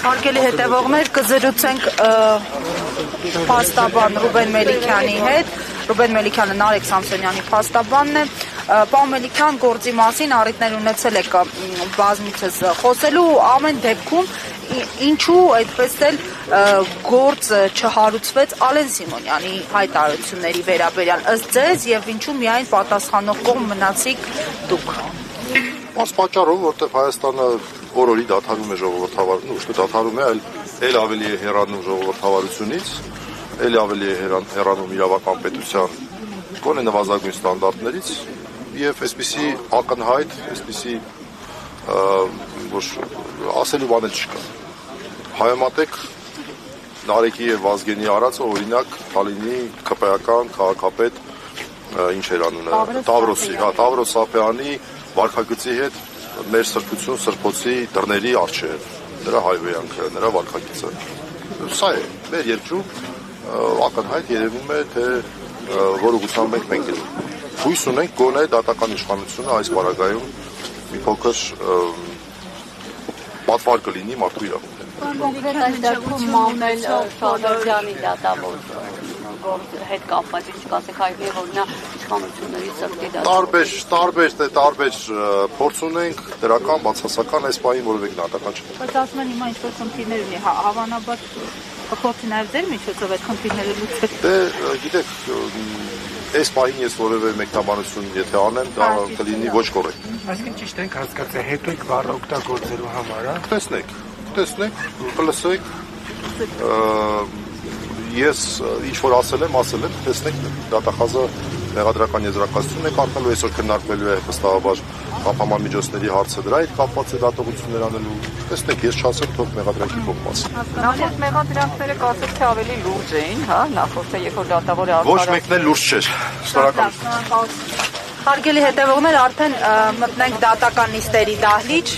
Հարգելի հետևողներ, կզրուցենք փաստաբան Ռուբեն Մելիքյանի հետ։ Ռուբեն Մելիքյանը Նարեկ Սամսոնյանի փաստաբանն է։ Պարոն Մելիքյան, գործի մասին առիթներ ունեցել եք բազմիցս խոսելու, ամեն դեպքում ինչու այդպես էլ գործը չհարուցվեց Ալեն Սիմոնյանի հայտարարությունների վերաբերյալ ըստ ձեզ եւ ինչու միայն պատասխանող կողմ մնացիք դուք։ Այս պատճառով, որտեղ Հայաստանը օրորի դադարում է ժողովրդավարություն, ոչ թե դադարում է, այլ ավելի է հեռանում ժողովրդավարությունից, էլ ավելի է հեռանում իրավական պետության գոնե նվազագույն ստանդարտներից եւ այսպիսի ակնհայտ, այսպիսի որ ասելու բան չկա։ Հայամատեք Նարեկի եւ Վազգենի արածը օրինակ Տալինի ԿՊԱ-ական քաղաքապետ ինչ էր անունը Տավրոս Սափյանի վարքագծի հետ մեր սրբություն սրբոցի դռների առջև նրա հայվեյանքը, նրա վարքագիծը։ Սա է մեր երկրում ակնհայտ երևում է, թե որ ուղղությամբ մենք հույս ունենք գոնե դատական իշխանությունը այս պարագայում մի փոքր պատվար կլինի մարդու իրավունքներին։ Կոնկրետ այս դեպքում Մամել Շահբազյանի դատավոր հետ կապված ինչ կասեք հայտնի որ նա իշխանությունների սրտի դատավոր։ Տարբեր փորձ ունենք, դրական, բացասական այս պահին որևէ գնահատական չէ։ Բայց ասում են հիմա ինչ-որ խնդիրներ ունի, հավանաբար կփորձի նաև ձեր միջոցով այդ խնդիրները լուծել։ Դե գիտեք, այս պահին ես որևէ մեկնաբանություն եթե անեմ, դա կլինի ոչ կոռեկտ։ Այսինքն ճիշտ ենք հասկացել, հետո եք բառը օգտագործելու համար, հա։ Տեսնեք, կլսեք, ես ինչ-որ ասել եմ, տեսնեք, դատախազը մեղադրական եզրակացություն եք արտելու, այսօր քննարկվելու է վստահաբար կապահովամիջոցների հարցը դրա հետ կապված է դատողություններ անելու, տեսնեք, ես չասեմ, թող մեղադրանքի կողմից։ Նախորդ մեղադրանքները կարծես թե ավելի լուրջ էին, հա, նախորդը երբ դատավորը Ոչ մեկն էլ լուրջ չէր, շնորհակալ։ Հարգելի հետևողներ, արդեն մտնենք դատական նիստերի դահլիճ։